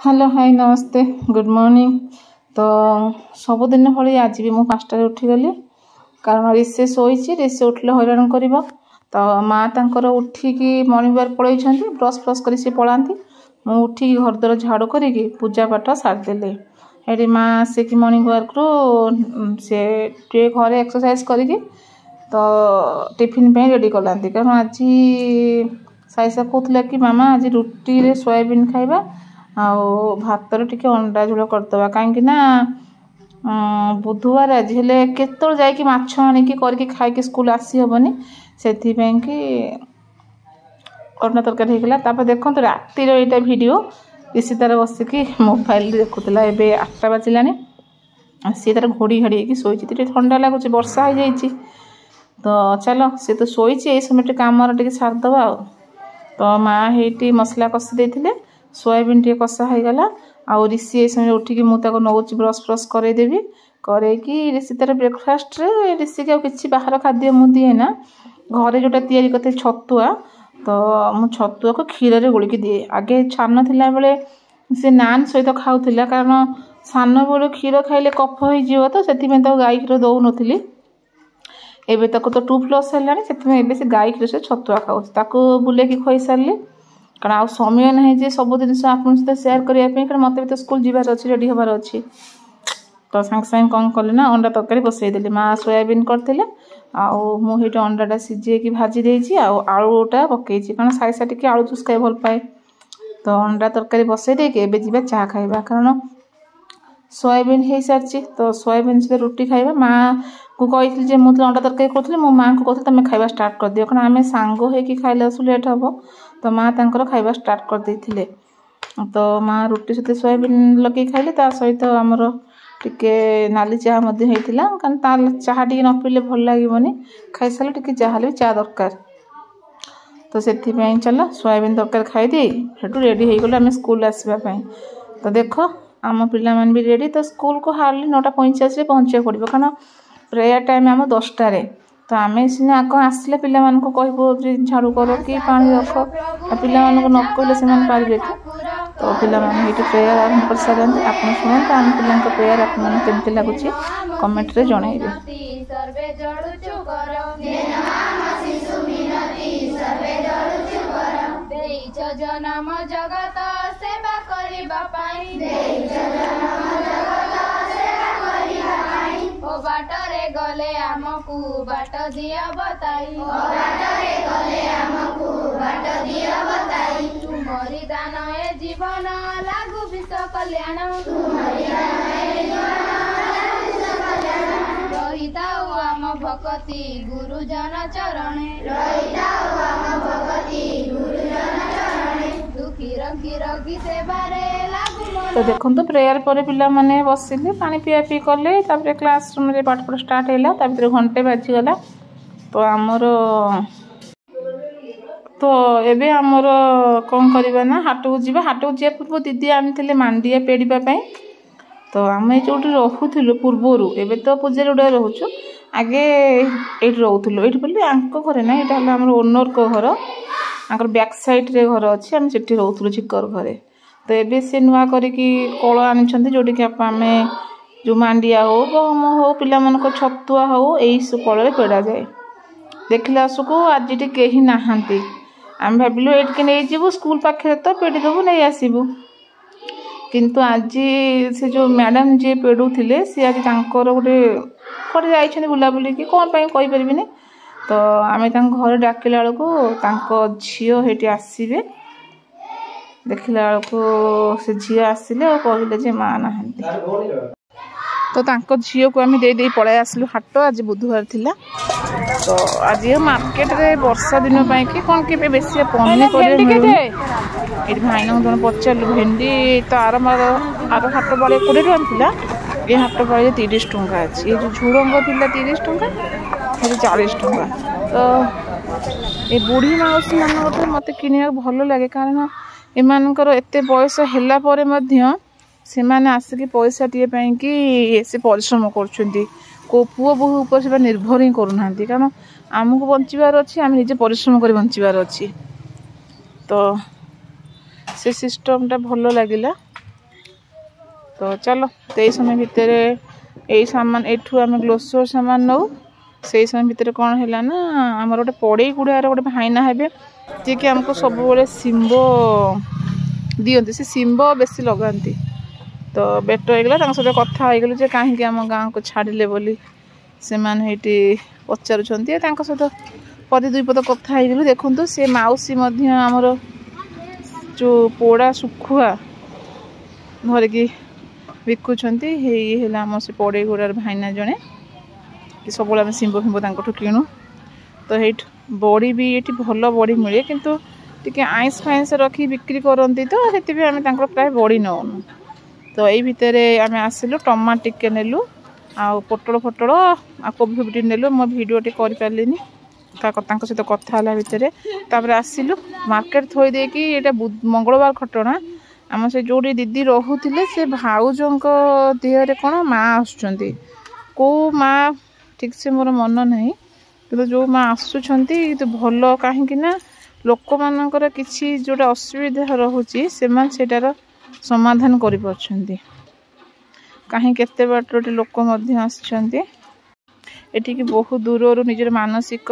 Hello hi नमस्ते good morning. तो सबुदिन भाई आज भी मुझे 5 उठीगली कारण ऋषि शोची ऋषि उठिले हैरान कर। तो माँ तर उठिकी मॉर्निंग वाक पलि ब्रश फ्रश कर पलाती मुझे उठिकी घर द्वार झाड़ू करी पूजा पाठ सारिदेली। ये माँ आसिक मॉर्निंग वाक रू से घरे एक्सरसाइज करी तो टिफिन पे रेडी कलांती कारण आज साइसा कहूला कि मामा आज रुटी रे सोयाबीन खाइबा आउ भात रे टिके अंडा झोल करदे कहीं बुधवार आज हेले केतल जाइए माछ आनिकी करके खाइकी स्कूल आसी हेनी से अंडा तरकारी होगा। देखो रातिर यहाँ वीडियो ऋषि तार बसिकी मोबाइल देखुला एवं 8टा बाजिलानी सी तार घोड़ी घाड़ी होगी शोची ठंडा लगुच वर्षा हो जाइए तो चलो सी तो शोची ये समय कम टे सारदे आ तो माँ हेटी मसला कषि देते सोयाबीन टे कषा होगला आउ ऋषि ये समय उठिकी मुझे नौची ब्रश फ्रश करदेवी करैकी ऋषि तार ब्रेकफास्ट रे ऋषि के किसी बाहर खाद्य मुझे दिए ना घरे जोटा तैयारी करते छतुआ तो मु छतुआ को क्षीर रे गोलिकी दिए आगे छान थिला बेले से नान सहित खाऊला कारण सान बेलू क्षीर खाइले कफ हो तो से गाई क्षीर दौन एबे तक तो 2+ है से गाई क्षीर से छतुआ खाऊ बुलेकी खुई सारे कारण आ समय ना जे सब जिन आप सहित सेयार करने मत भी तो स्कूल जीवार अच्छी रेडी हबार अच्छी तो सांगे सांगे कौन कले ना अंडा तरकारी बसईदेली माँ सोयाबीन करते मुझे अंडाटा सीझे भाजी देती आलूटा पकई कारण साइसा टी आलू जूस खाई भल पाए तो अंडा तरकारी बसई देके जा चाह खाइबा कारण सोयाबीन हो सारी तो सोयाबीन सहित रुटी खाइबा माँ को कही मुझे अंडा तरकारी करी मो माँ को कहती तुम खाइबा स्टार्ट कर दियो कारण आम सांग होगी खाइला लेट हम तो माँ तांकर खाइबा स्टार्ट कर देथिले तो माँ रुटी सहित सोयाबीन लगे खाइले ता सहित आमर टिके नाली चाह होता कारण तार चाह टी न पीले भल लगे खाई सारे टी जहाँ भी चाह दरकार तो से चलो सोयाबीन तरकारी खाईदी से रेडी हो गलो आम स्कूल आसवाई तो देख आम पिला भी रेडी तो स्कूल को हार्डली 9:45 पहुँचा पड़ो कारण प्रेयर टाइम आम 10टारे तो आम सीना आग आसले पिला कहबू झाड़ू कर कि पानी रख पिला न कहले से पारे कि तो पिला प्रेयर आरंभ कर सारे आप शुणु आम पिला प्रेयर आपके लगुच कमेंट रे जनइबे। जनम जगत सेवा करिबा पाई ओ बाटरे गले आमकू बाट दिया बताई तुमरी दान ए जीवन लागू विश्व कल्याण रहिताओ आम भक्ति गुरुजन चरणे तो देखो तो प्रेयर पर पिला माने बसिले पानी पिया पी कले क्लासरूम रे पाठ पढ़ा स्टार्ट है घंटे बाजीगला तो आमर तो एबे आमर कौन करवा ना हाट को जी हाट को जा पूर्व दीदी आनी मांडिया पेड़ापी तो आम जो रोलु पूर्वर एवं तो पूजा जोड़ा रोचु आगे ये रोलु ये बोले आंक घर ना यहाँ आम ओनर को घर आंकर बैक साइड रे घर अच्छी आम से रोलु झिकर घरे तो एबे से नुआ करिकी कल आनी जोटि कि आम जो मांडिया हो गहम हो पिला मानक छतुआ हो यही कल पेड़ा जाए देखला आसको आज ये कहीं नहांती आम भाविलु ये नहीं जीवु स्कूल पाखे तो पेड़ी देवु नहीं आसबु किंतु आज से जो मैडम जी पेड़ुले सी आज गोटे कड़े जाइए बुलाबुली कि कौन कहीपरि तो आम घर डाकिला बेलू झील हेटी आसबे देखला बेलू से झील आसिले और कहले माँ ना तो झील को आम दे पलि आसलु हाट आज बुधवार थिला तो आज मार्केट रे वर्षा दिन कि कौन के बेसी पनीपरिया ये भाई जन पचारू भेंडी तो आर हाट बड़े 20 टଙ୍କା ये हाट बड़े 30 टଙ୍କା अच्छी ये जो झुड़ंग थी 30 टଙ୍କା ये 40 टଙ୍କା तो ये बुढ़ी माउसी मान मत किनिया भल लगे कारण एमानकर एते बयस होला परे मध्य से माने आसिक पैसा टी से परिश्रम कर पुओ बोहू उपर से निर्भर ही करूना कारण आमको बचार अच्छी आम निजे परिश्रम कर बचार अच्छी तो से सिस्टमटा भल लगिला तो चलो तो यही समय भितर यही सामान एठू आम ग्लोसर सामान नौ से समय भितर कौन है ना आमर गोटे पड़े गुड़ार गोटे भाईना हे जी कि आमको सब सिंब दिखती से सिंब बेसी लगाती तो बेट होगा सहित कथा होगलु जे कहीं आम गाँव को छाड़िले बोली से पचारुंट सहित पदे दुई पद कथा होगलु देखु से मौसी आमर जो पोड़ा सुखुआ धरिकी बिकुंट ये आम से पड़े गुड़ार भाईना जड़े कि सब शिंब फिंब किणु तो ये बड़ी भी ये भल बड़ी मिले किंतु टी आइंस फाइंस रखी बिक्री करती तो से आम प्राय बड़ी नौनु तो यही भितर आम आसिलु टमाटो टिके नेलु आ पोटल फोटल आ कोबी फोबी नेलु मो भिडियो कर पार्लिनी सहित कथा भितर तापर आसिलु मार्केट थोई देकी ये मंगलवार घटना आम से जो दीदी रोते से भाउजों देहरे कौन माँ आसुँच कौ माँ ठीक से मोर मन नहीं कि जो माँ आसुँच तो भल कहीं लोक मानकर किसी जोटा असुविधा रोचे से समाधान कर कहीं केते बाटे लोक एठी बहुत दूर निजर मानसिक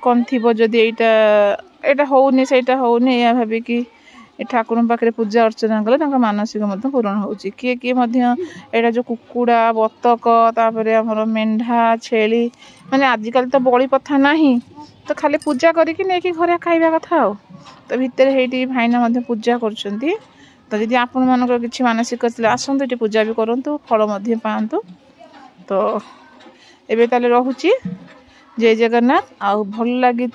कौन थी जदि यहाँ होनी से होनी या भाविकी ठाकुर पाखे पूजा अर्चना कले मानसिक पूरण हो किए किए यहाँ जो कुकुड़ा बतक तापर आमर मेंढा छेली माने आजिकल तो बड़ी प्रथा नहीं तो खाली पूजा करके नहीं घरे खाइबा कथा हो तो भितर ये भाईना पूजा कर तो जदि आपण मानकर किसी मानसिक आसतु ये पूजा भी करूँ फल पातु तो एबे ताले रहुची जय जगन्नाथ आउ भल लगी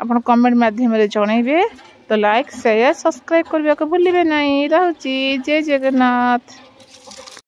आपण कमेंट माध्यम जनइबे तो लाइक शेयर सब्सक्राइब करने को भूलिए नहीं रहुची जय जगन्नाथ।